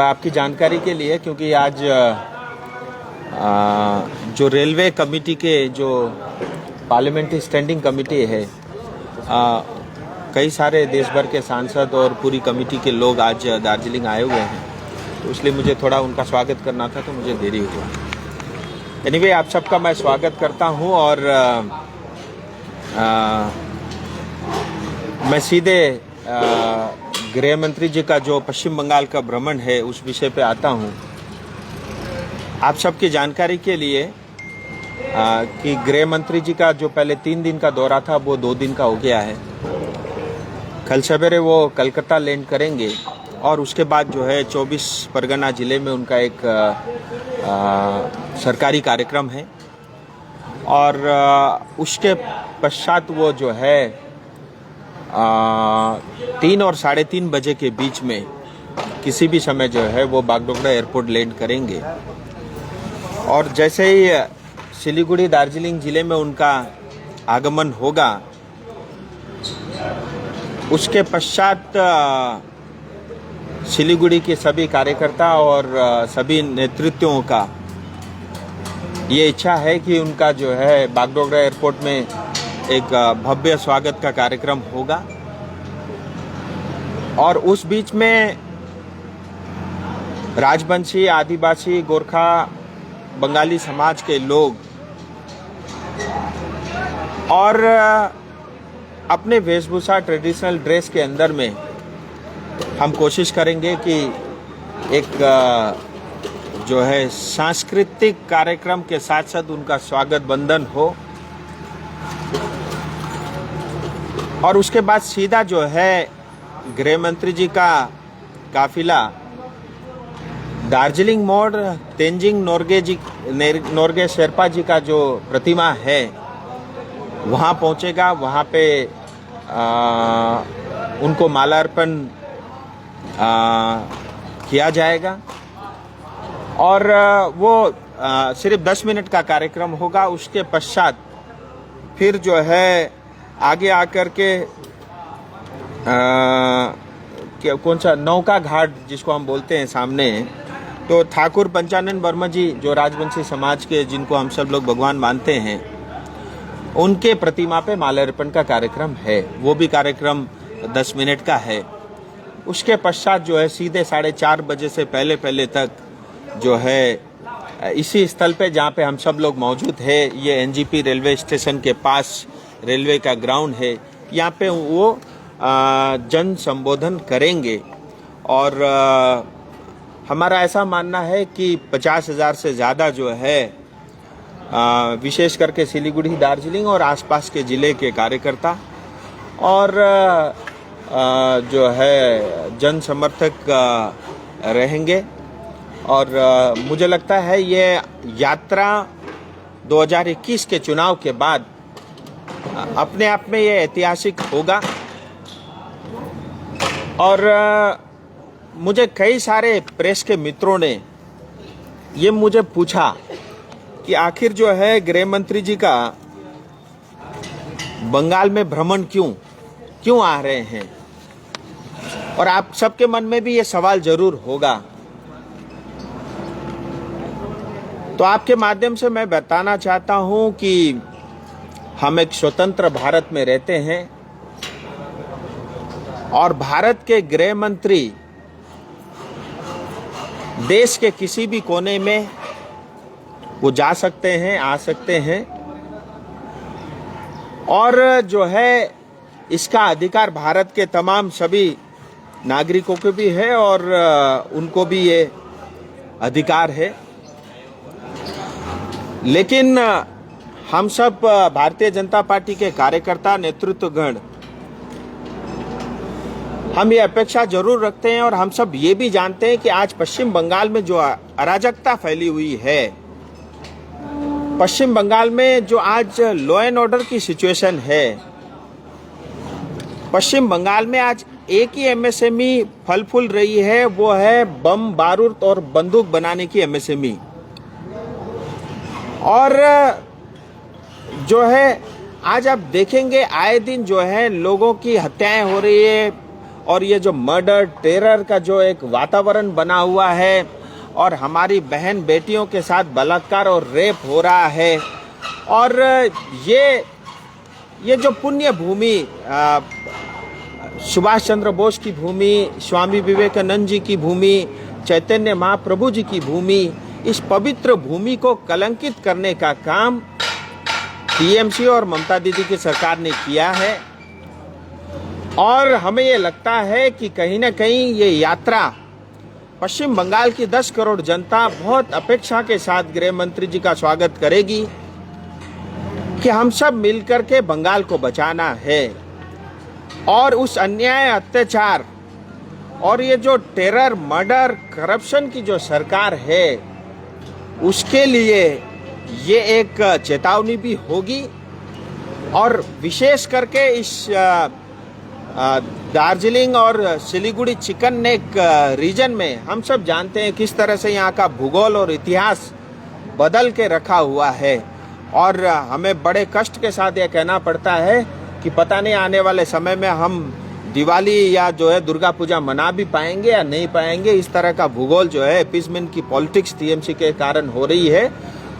आपकी जानकारी के लिए, क्योंकि आज जो रेलवे कमेटी के जो पार्लियामेंट्री स्टैंडिंग कमेटी है, कई सारे देश भर के सांसद और पूरी कमेटी के लोग आज दार्जिलिंग आए हुए हैं, तो इसलिए मुझे थोड़ा उनका स्वागत करना था, तो मुझे देरी हुआ। एनीवे, आप सबका मैं स्वागत करता हूं और मैं सीधे गृह मंत्री जी का जो पश्चिम बंगाल का भ्रमण है उस विषय पे आता हूं। आप सबकी जानकारी के लिए कि गृह मंत्री जी का जो पहले 3 दिन का दौरा था वो 2 दिन का हो गया है। कल सवेरे वो कलकत्ता लैंड करेंगे और उसके बाद जो है 24 परगना जिले में उनका एक सरकारी कार्यक्रम है और उसके पश्चात वो जो है 3 और 3:30 बजे के बीच में किसी भी समय जो है वो बागडोगरा एयरपोर्ट लैंड करेंगे और जैसे ही सिलीगुड़ी दार्जिलिंग जिले में उनका आगमन होगा, उसके पश्चात सिलीगुड़ी के सभी कार्यकर्ता और सभी नेतृत्वों का ये इच्छा है कि उनका जो है बागडोगरा एयरपोर्ट में एक भव्य स्वागत का कार्यक्रम होगा और उस बीच में राजवंशी, आदिवासी, गोरखा, बंगाली समाज के लोग और अपने वेशभूषा ट्रेडिशनल ड्रेस के अंदर में हम कोशिश करेंगे कि एक जो है सांस्कृतिक कार्यक्रम के साथ साथ उनका स्वागत बंधन हो और उसके बाद सीधा जो है गृह मंत्री जी का काफिला दार्जिलिंग मोड़ तेंजिंग नोर्गे शेरपा जी का जो प्रतिमा है वहाँ पहुँचेगा। वहाँ पे उनको माल्यार्पण किया जाएगा और वो सिर्फ 10 मिनट का कार्यक्रम होगा। उसके पश्चात फिर जो है आगे आकर के कौन सा नौका घाट जिसको हम बोलते हैं सामने, तो ठाकुर पंचानन वर्मा जी जो राजवंशी समाज के जिनको हम सब लोग भगवान मानते हैं, उनके प्रतिमा पे माल्यार्पण का कार्यक्रम है। वो भी कार्यक्रम 10 मिनट का है। उसके पश्चात जो है सीधे 4:30 बजे से पहले तक जो है इसी स्थल पे जहाँ पे हम सब लोग मौजूद है, ये एनजीपी रेलवे स्टेशन के पास रेलवे का ग्राउंड है, यहाँ पे वो जन संबोधन करेंगे और हमारा ऐसा मानना है कि 50,000 से ज़्यादा जो है विशेष करके सिलीगुड़ी, दार्जिलिंग और आसपास के ज़िले के कार्यकर्ता और जो है जन समर्थक रहेंगे और मुझे लगता है ये यात्रा 2021 के चुनाव के बाद अपने आप में ये ऐतिहासिक होगा और मुझे कई सारे प्रेस के मित्रों ने ये मुझे पूछा कि आखिर जो है गृह मंत्री जी का बंगाल में भ्रमण क्यों आ रहे हैं, और आप सबके मन में भी ये सवाल जरूर होगा। तो आपके माध्यम से मैं बताना चाहता हूं कि हम एक स्वतंत्र भारत में रहते हैं और भारत के गृह मंत्री देश के किसी भी कोने में वो जा सकते हैं, आ सकते हैं और जो है इसका अधिकार भारत के तमाम सभी नागरिकों को भी है और उनको भी ये अधिकार है। लेकिन हम सब भारतीय जनता पार्टी के कार्यकर्ता, नेतृत्वगण, हम ये अपेक्षा जरूर रखते हैं और हम सब ये भी जानते हैं कि आज पश्चिम बंगाल में जो अराजकता फैली हुई है, पश्चिम बंगाल में जो आज लॉ एंड ऑर्डर की सिचुएशन है, पश्चिम बंगाल में आज एक ही एमएसएमई फल फूल रही है, वो है बम, बारूद और बंदूक बनाने की एमएसएमई। और जो है आज आप देखेंगे आए दिन जो है लोगों की हत्याएं हो रही है और ये जो मर्डर टेरर का जो एक वातावरण बना हुआ है और हमारी बहन बेटियों के साथ बलात्कार और रेप हो रहा है, और ये जो पुण्य भूमि, सुभाष चंद्र बोस की भूमि, स्वामी विवेकानंद जी की भूमि, चैतन्य महाप्रभु जी की भूमि, इस पवित्र भूमि को कलंकित करने का काम टीएमसी और ममता दीदी की सरकार ने किया है। और हमें ये लगता है कि कहीं ना कहीं ये यात्रा पश्चिम बंगाल की 10 करोड़ जनता बहुत अपेक्षा के साथ गृह मंत्री जी का स्वागत करेगी कि हम सब मिलकर के बंगाल को बचाना है और उस अन्याय, अत्याचार और ये जो टेरर, मर्डर, करप्शन की जो सरकार है उसके लिए ये एक चेतावनी भी होगी। और विशेष करके इस दार्जिलिंग और सिलीगुड़ी चिकन नेक रीजन में हम सब जानते हैं किस तरह से यहाँ का भूगोल और इतिहास बदल के रखा हुआ है, और हमें बड़े कष्ट के साथ यह कहना पड़ता है कि पता नहीं आने वाले समय में हम दिवाली या जो है दुर्गा पूजा मना भी पाएंगे या नहीं पाएंगे। इस तरह का भूगोल जो है अपीसमेंट की पॉलिटिक्स टीएमसी के कारण हो रही है,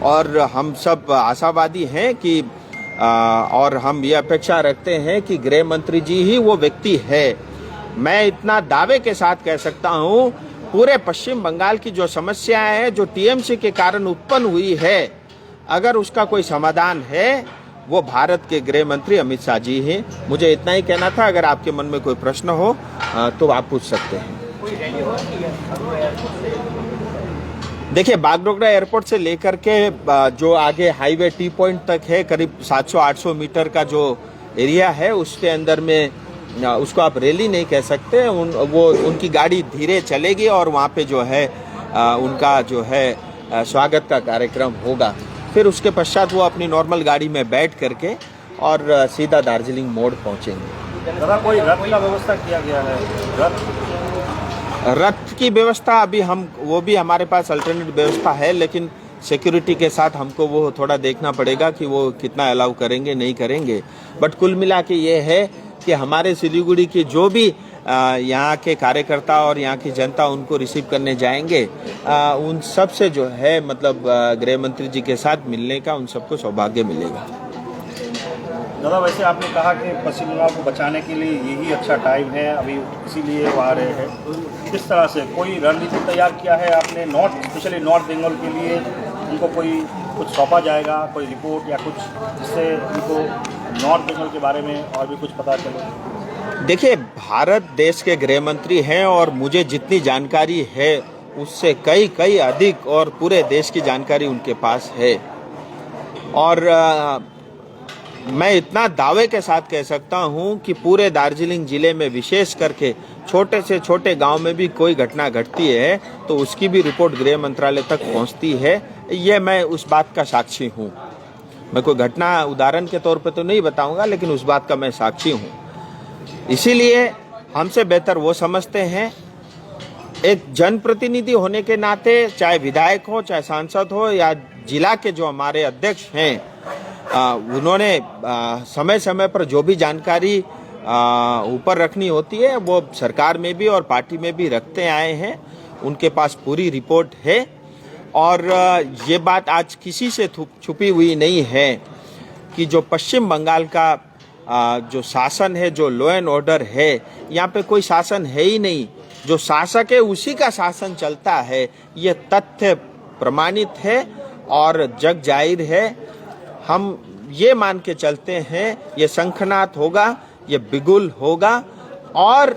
और हम सब आशावादी हैं कि और हम ये अपेक्षा रखते हैं कि गृह मंत्री जी ही वो व्यक्ति है। मैं इतना दावे के साथ कह सकता हूँ, पूरे पश्चिम बंगाल की जो समस्याएं हैं जो टीएमसी के कारण उत्पन्न हुई है, अगर उसका कोई समाधान है वो भारत के गृह मंत्री अमित शाह जी हैं। मुझे इतना ही कहना था। अगर आपके मन में कोई प्रश्न हो तो आप पूछ सकते हैं। देखिए, बागडोगरा एयरपोर्ट से लेकर के जो आगे हाईवे टी पॉइंट तक है, करीब 700-800 मीटर का जो एरिया है, उसके अंदर में उसको आप रैली नहीं कह सकते। वो उनकी गाड़ी धीरे चलेगी और वहाँ पे जो है उनका जो है स्वागत का कार्यक्रम होगा। फिर उसके पश्चात वो अपनी नॉर्मल गाड़ी में बैठ करके और सीधा दार्जिलिंग मोड़ पहुँचेंगे। दादा, कोई रथ का व्यवस्था किया गया है? रथ की व्यवस्था अभी वो भी हमारे पास अल्टरनेट व्यवस्था है, लेकिन सिक्योरिटी के साथ हमको वो थोड़ा देखना पड़ेगा कि वो कितना अलाउ करेंगे, नहीं करेंगे। बट कुल मिला के ये है कि हमारे सिलीगुड़ी के जो भी यहाँ के कार्यकर्ता और यहाँ की जनता उनको रिसीव करने जाएंगे, उन सब से जो है मतलब गृह मंत्री जी के साथ मिलने का उन सबको सौभाग्य मिलेगा। दादा, वैसे आपने कहा कि पश्चिम बंगाल को बचाने के लिए यही अच्छा टाइम है, अभी इसीलिए वो आ रहे हैं। किस तरह से कोई रणनीति तैयार किया है आपने स्पेशली नॉर्थ बंगाल के लिए? उनको कुछ सौंपा जाएगा, कोई रिपोर्ट या कुछ, जिससे उनको नॉर्थ बंगाल के बारे में और भी कुछ पता चले? देखिए, भारत देश के गृह मंत्री हैं और मुझे जितनी जानकारी है उससे कई अधिक और पूरे देश की जानकारी उनके पास है। और मैं इतना दावे के साथ कह सकता हूं कि पूरे दार्जिलिंग जिले में विशेष करके छोटे से छोटे गांव में भी कोई घटना घटती है तो उसकी भी रिपोर्ट गृह मंत्रालय तक पहुंचती है। ये मैं उस बात का साक्षी हूं। मैं कोई घटना उदाहरण के तौर पे तो नहीं बताऊंगा, लेकिन उस बात का मैं साक्षी हूं। इसीलिए हमसे बेहतर वो समझते हैं, एक जनप्रतिनिधि होने के नाते, चाहे विधायक हो, चाहे सांसद हो, या जिला के जो हमारे अध्यक्ष हैं, उन्होंने समय समय पर जो भी जानकारी ऊपर रखनी होती है वो सरकार में भी और पार्टी में भी रखते आए हैं। उनके पास पूरी रिपोर्ट है और ये बात आज किसी से छुपी हुई नहीं है कि जो पश्चिम बंगाल का जो शासन है, जो लॉ एंड ऑर्डर है, यहाँ पे कोई शासन है ही नहीं। जो शासक है उसी का शासन चलता है। ये तथ्य प्रमाणित है और जग जाहिर है। हम ये मान के चलते हैं ये शंखनाद होगा, ये बिगुल होगा और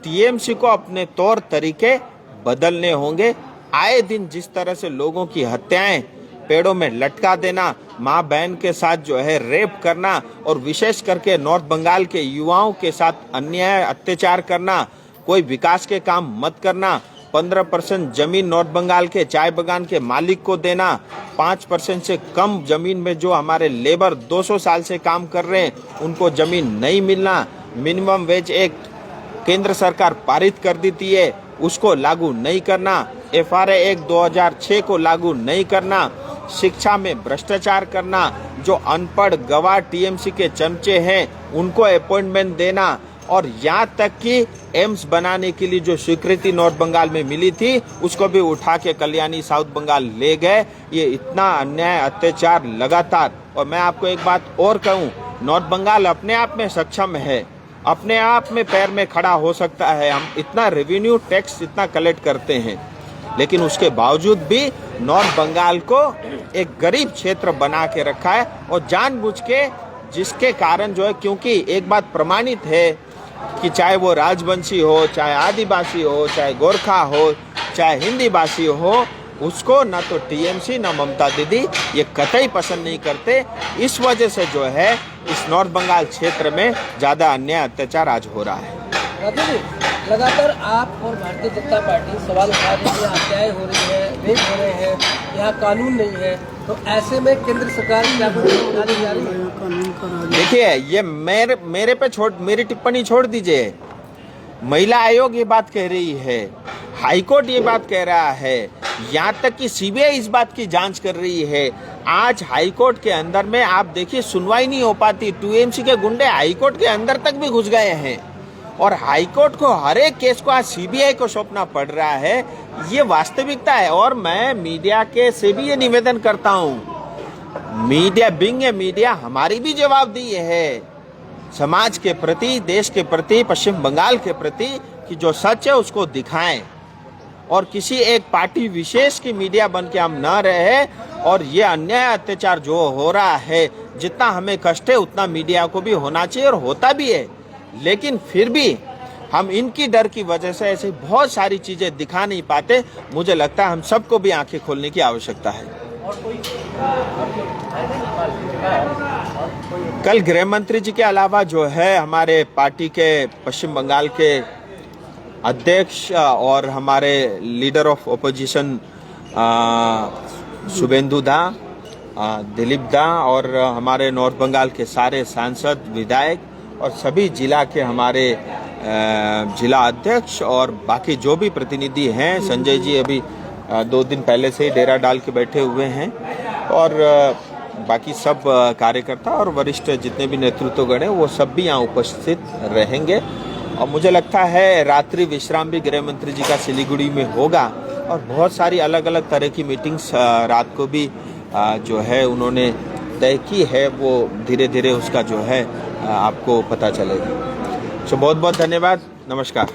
टीएमसी को अपने तौर तरीके बदलने होंगे। आए दिन जिस तरह से लोगों की हत्याएं, पेड़ों में लटका देना, माँ बहन के साथ जो है रेप करना और विशेष करके नॉर्थ बंगाल के युवाओं के साथ अन्याय अत्याचार करना, कोई विकास के काम मत करना, 15% जमीन नॉर्थ बंगाल के चाय बागान के मालिक को देना, 5% से कम जमीन में जो हमारे लेबर 200 साल से काम कर रहे हैं उनको जमीन नहीं मिलना, मिनिमम वेज एक्ट केंद्र सरकार पारित कर देती है उसको लागू नहीं करना, FRA एक्ट 2006 को लागू नहीं करना, शिक्षा में भ्रष्टाचार करना, जो अनपढ़ गवार टीएमसी के चमचे हैं उनको अपॉइंटमेंट देना और यहाँ तक कि एम्स बनाने के लिए जो स्वीकृति नॉर्थ बंगाल में मिली थी उसको भी उठा के कल्याणी साउथ बंगाल ले गए। ये इतना अन्याय अत्याचार लगातार। और मैं आपको एक बात और कहूँ, नॉर्थ बंगाल अपने आप में सक्षम है, अपने आप में पैर में खड़ा हो सकता है। हम इतना रेवेन्यू टैक्स इतना कलेक्ट करते हैं, लेकिन उसके बावजूद भी नॉर्थ बंगाल को एक गरीब क्षेत्र बना के रखा है। और जानबूझ के, जिसके कारण जो है, क्योंकि एक बात प्रमाणित है कि चाहे वो राजवंशी हो, चाहे आदिवासी हो, चाहे गोरखा हो, चाहे हिंदी भाषी हो, उसको ना तो टीएमसी ना ममता दीदी ये कतई पसंद नहीं करते। इस वजह से जो है इस नॉर्थ बंगाल क्षेत्र में ज़्यादा अन्याय अत्याचार आज हो रहा है। राजू जी, लगातार आप और भारतीय जनता पार्टी सवाल उठा रही है, अन्याय हो रही है, रेप हो रहे हैं, यहाँ कानून नहीं है, तो ऐसे में केंद्र सरकार क्या उठाने जा रही है? देखिए, ये मेरे पे मेरी टिप्पणी छोड़ दीजिए। महिला आयोग ये बात कह रही है, हाईकोर्ट ये बात कह रहा है, यहाँ तक कि सीबीआई इस बात की जांच कर रही है। आज हाईकोर्ट के अंदर में आप देखिए सुनवाई नहीं हो पाती। टीएमसी के गुंडे हाईकोर्ट के अंदर तक भी घुस गए हैं और हाईकोर्ट को हर एक केस को आज सीबीआई को सौंपना पड़ रहा है। ये वास्तविकता है। और मैं मीडिया के से भी ये निवेदन करता हूँ, मीडिया बिंग ए मीडिया हमारी भी जवाबदेही है समाज के प्रति, देश के प्रति, पश्चिम बंगाल के प्रति, कि जो सच है उसको दिखाएं और किसी एक पार्टी विशेष की मीडिया बन के हम न रहे। और ये अन्याय अत्याचार जो हो रहा है, जितना हमें कष्ट है उतना मीडिया को भी होना चाहिए और होता भी है। लेकिन फिर भी हम इनकी डर की वजह से ऐसी बहुत सारी चीजें दिखा नहीं पाते। मुझे लगता है हम सबको भी आंखें खोलने की आवश्यकता है। कल गृह मंत्री जी के अलावा जो है हमारे पार्टी के पश्चिम बंगाल के अध्यक्ष और हमारे लीडर ऑफ ओपोजिशन शुभेंदु दा, दिलीप दा और हमारे नॉर्थ बंगाल के सारे सांसद, विधायक और सभी जिला के हमारे जिला अध्यक्ष और बाकी जो भी प्रतिनिधि हैं, संजय जी अभी 2 दिन पहले से ही डेरा डाल के बैठे हुए हैं और बाकी सब कार्यकर्ता और वरिष्ठ जितने भी नेतृत्वगण हैं वो सब भी यहाँ उपस्थित रहेंगे। और मुझे लगता है रात्रि विश्राम भी गृह मंत्री जी का सिलीगुड़ी में होगा और बहुत सारी अलग अलग तरह की मीटिंग्स रात को भी जो है उन्होंने तय की है, वो धीरे धीरे उसका जो है आपको पता चलेगा। सो बहुत बहुत धन्यवाद, नमस्कार।